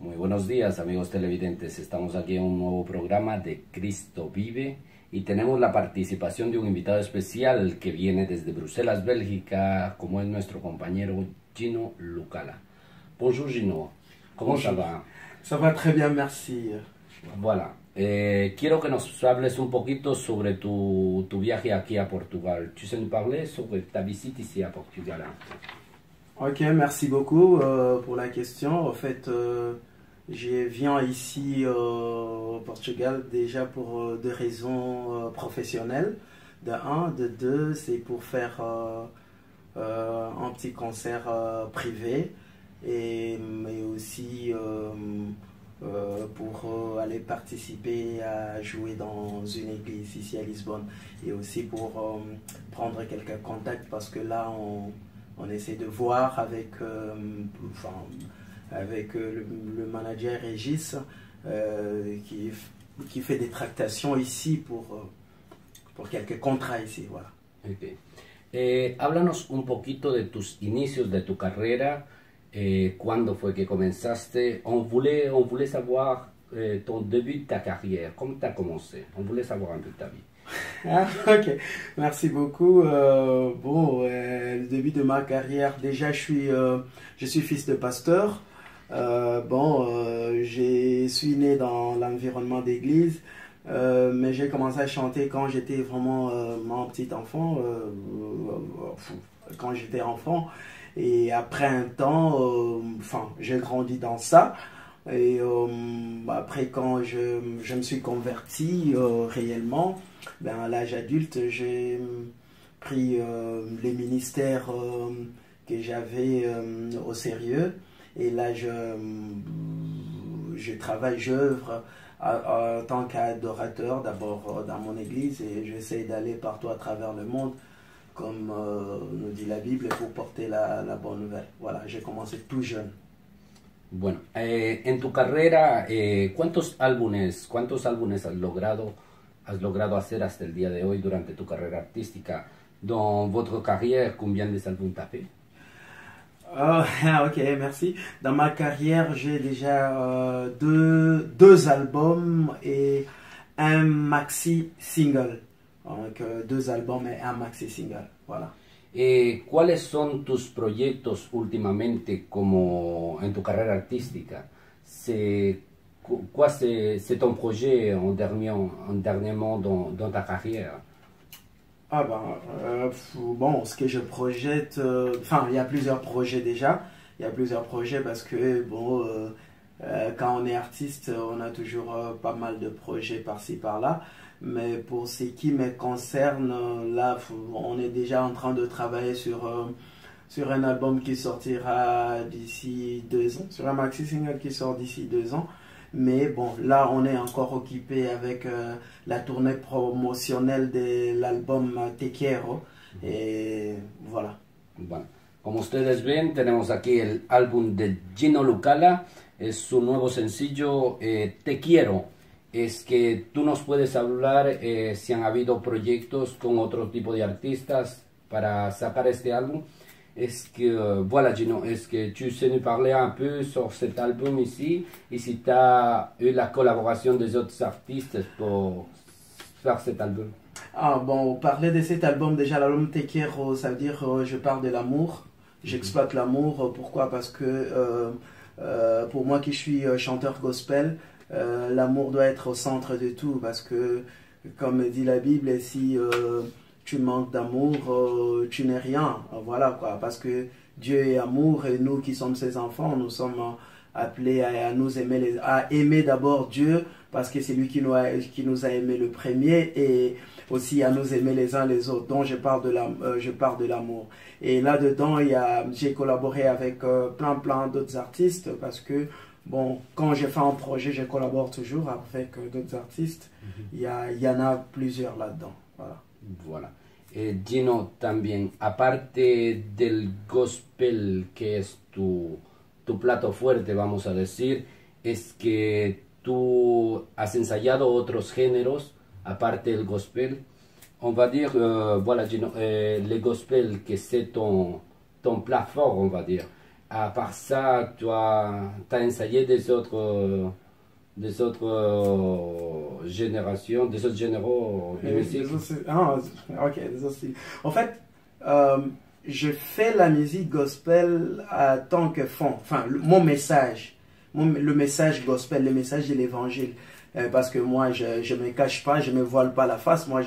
Muy buenos días, amigos televidentes. Estamos aquí en un nuevo programa de Cristo Vive y tenemos la participación de un invitado especial que viene desde Bruselas, Bélgica, como es nuestro compañero Gino Lucala. Bonjour Gino, ¿cómo ça va? Ça va très bien, merci. Voilà, quiero que nos hables un poquito sobre tu viaje aquí a Portugal. Tu sais nous parler sobre ta visite ici à Portugal? Ok, merci beaucoup pour la question. En fait, je viens ici au Portugal déjà pour deux raisons professionnelles. De un, de deux, c'est pour faire un petit concert privé mais aussi pour aller participer à jouer dans une église ici à Lisbonne et aussi pour prendre quelques contacts parce que là on essaie de voir avec, avec le manager Régis qui fait des tractations ici pour quelques contrats ici. Voilà. Okay. Háblanos un poquito de tus inicios de tu carrera. ¿Cuándo fue que comenzaste? On voulait savoir ton début de ta carrière. Comment tu as commencé? On voulait savoir un peu ta vie. Ah, ok, merci beaucoup. Le début de ma carrière, déjà je suis fils de pasteur. Je suis né dans l'environnement d'église, mais j'ai commencé à chanter quand j'étais vraiment mon petit enfant, quand j'étais enfant. Et après un temps, j'ai grandi dans ça. Et après, quand je me suis converti réellement, à l'âge adulte, j'ai pris les ministères que j'avais au sérieux. Et là, je travaille, j'œuvre en tant qu'adorateur, d'abord dans mon église, et j'essaie d'aller partout à travers le monde, comme nous dit la Bible, pour porter la bonne nouvelle. Voilà, j'ai commencé tout jeune. Bueno, en tu carrera, ¿cuántos álbumes has logrado hacer hasta el día de hoy durante tu carrera artística? Dans votre carrière, combien d'albums t'as fait? Ok, merci. Dans ma carrière, j'ai déjà deux albums et un maxi single. Donc, deux albums et un maxi single. Voilà. ¿Cuáles son tus proyectos últimamente como en tu carrera artística? Quoi c'est ton projet dernièrement dans ta carrière? Ce que je projette, il y a plusieurs projets déjà. Il y a plusieurs projets parce que, quand on est artiste, on a toujours pas mal de projets par-ci, par-là. Mais pour ce qui me concerne, là, on est déjà en train de travailler sur un album qui sortira d'ici 2 ans, sur un maxi single qui sort d'ici 2 ans. Mais bon, là, on est encore occupé avec la tournée promotionnelle de l'album Te Quiero. Et voilà. Bueno, como ustedes ven, tenemos aquí el álbum de Gino Lucala. Es su nuevo sencillo, Te Quiero. Es que tú nos puedes hablar si han habido proyectos con otro tipo de artistas para sacar este álbum. Est-ce que, voilà Gino, est-ce que tu sais nous parler un peu sur cet album ici et si tu as eu la collaboration des autres artistes pour faire cet album? Parler de cet album, déjà l'album Te Quiero, ça veut dire je parle de l'amour, j'exploite l'amour. Pourquoi? Parce que pour moi qui suis chanteur gospel, l'amour doit être au centre de tout, parce que comme dit la Bible, si tu manques d'amour, tu n'es rien. Voilà quoi, parce que Dieu est amour et nous qui sommes ses enfants, nous sommes appelés à nous aimer, à aimer d'abord Dieu, parce que c'est lui qui nous a aimés le premier, et aussi à nous aimer les uns les autres. Donc je parle de l'amour. Et là-dedans, j'ai collaboré avec plein d'autres artistes, parce que quand je fais un projet, je collabore toujours avec d'autres artistes. Il y en a plusieurs là-dedans. Voilà. Gino, también, aparte del gospel, que es tu plato fuerte, vamos a decir, es que tú has ensayado otros géneros, aparte del gospel. On va dire, voilà Gino, le gospel, que c'est ton plat fort, on va dire. à part ça, tu as ensayé des autres générations, des autres généraux de musique? Ok, des autres styles. En fait, je fais la musique gospel en tant que fond, enfin, mon message, le message gospel, le message de l'évangile. Parce que moi, je ne me cache pas, je ne me voile pas la face. Moi,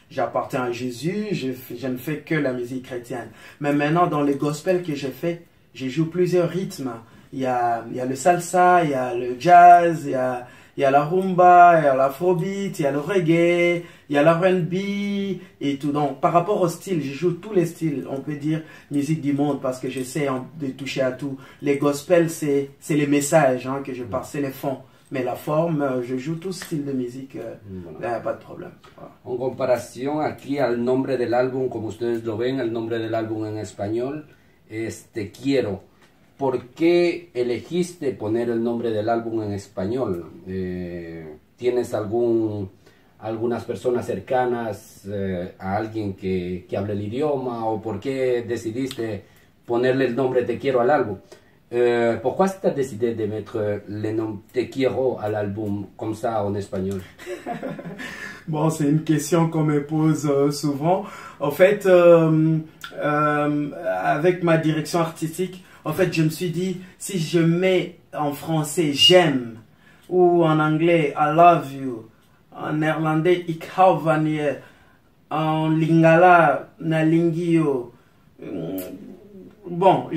j'appartiens à Jésus, je ne fais que la musique chrétienne. Mais maintenant, dans les gospels que je fais, je joue plusieurs rythmes. Il y a le salsa, il y a le jazz, il y a la rumba, il y a l'afrobeat, il y a le reggae, il y a l'R&B et tout. Donc, par rapport au style, je joue tous les styles. On peut dire musique du monde parce que j'essaie de toucher à tout. Les gospels, c'est les messages que je parle, c'est les fonds. Mais la forme, je joue tout style de musique, voilà. Pas de problème. Voilà. En comparación aquí al nombre del álbum, como ustedes lo ven, el nombre del álbum en español es Te Quiero. ¿Por qué elegiste poner el nombre del álbum en español? ¿Tienes algunas personas cercanas a alguien que hable el idioma? ¿O por qué decidiste ponerle el nombre Te Quiero al álbum? Pourquoi tu as décidé de mettre le nom Te Quiero à l'album comme ça en espagnol? Bon, c'est une question qu'on me pose souvent. En fait, avec ma direction artistique, en fait, je me suis dit, si je mets en français j'aime, ou en anglais I love you, en néerlandais ik hou van je, en lingala na lingio. Bon,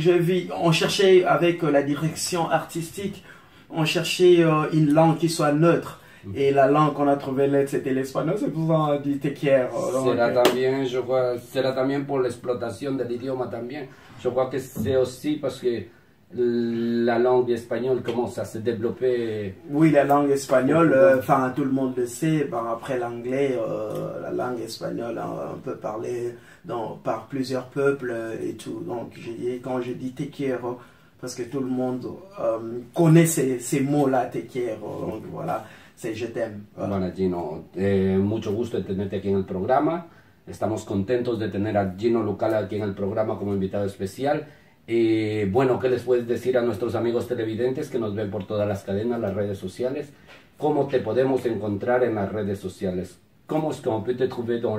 on cherchait avec la direction artistique, on cherchait une langue qui soit neutre. Et la langue qu'on a trouvée là, c'était l'espagnol, c'est pour ça qu'on a dit Te Quiero. Será también por la explotación del idioma también. Je crois que c'est aussi parce que la langue espagnole commence à se développer. Oui, la langue espagnole, enfin tout le monde le sait, après l'anglais, la langue espagnole, on peut parler par plusieurs peuples et tout. Donc quand je dis Te Quiero, parce que tout le monde connaît ces mots-là, Te Quiero, donc voilà, c'est je t'aime. Voilà. Bueno, Gino, mucho gusto de tenerte aquí en el programa. Estamos contentos de tener a Gino Lucala aquí en el programa como invitado especial. Bueno, ¿qué les puedes decir a nuestros amigos televidentes que nos ven por todas las cadenas, las redes sociales? ¿Cómo te podemos encontrar en las redes sociales? ¿Cómo est-ce qu'on peut te trouver dans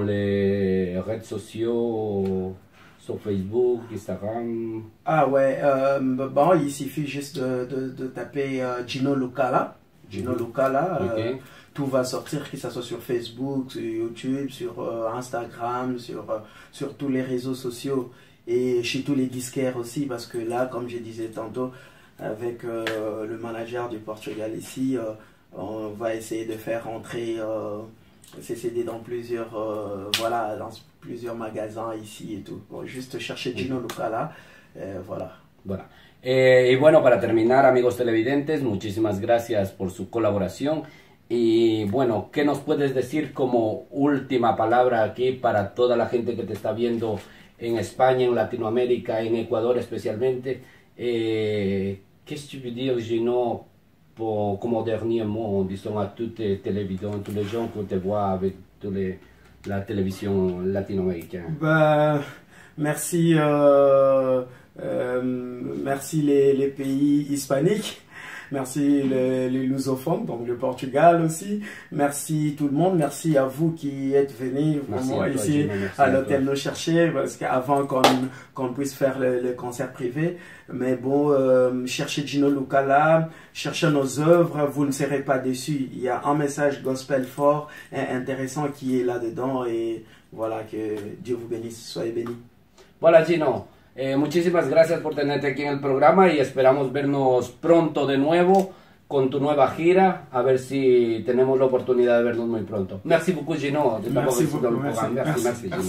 les réseaux sociaux, sur Facebook, Instagram? Ah ouais, bon, il suffit juste de taper Gino Lucala. Gino Lucala, okay. Tout va sortir, que ce soit sur Facebook, sur YouTube, sur Instagram, sur tous les réseaux sociaux et chez tous les disquaires aussi, parce que là, comme je disais tantôt, avec le manager du Portugal ici, on va essayer de faire entrer ces CD dans plusieurs magasins ici et tout. Bon, juste chercher Gino Lucala, voilà. Voilà. Y bueno, para terminar, amigos televidentes, muchísimas gracias por su colaboración. Y bueno, ¿qué nos puedes decir como última palabra aquí para toda la gente que te está viendo en España, en Latinoamérica, en Ecuador especialmente? Qu'est-ce que tu veux dire, Gino, comme dernier mot, disons à tous tes télévidents, tous les gens qui te voient avec la télévision latino-américaine? Merci, merci les pays hispaniques. Merci les lusophones, donc le Portugal aussi. Merci tout le monde. Merci à vous qui êtes venus ici à l'hôtel nous chercher, parce qu'avant qu'on puisse faire le concert privé. Mais bon, cherchez Gino Lucala, cherchez nos œuvres, vous ne serez pas déçus. Il y a un message gospel fort et intéressant qui est là-dedans. Et voilà, que Dieu vous bénisse. Soyez bénis. Voilà, Gino. Muchísimas gracias por tenerte aquí en el programa y esperamos vernos pronto de nuevo con tu nueva gira, a ver si tenemos la oportunidad de vernos muy pronto. Merci beaucoup, Gino. Merci beaucoup. Merci, Gino.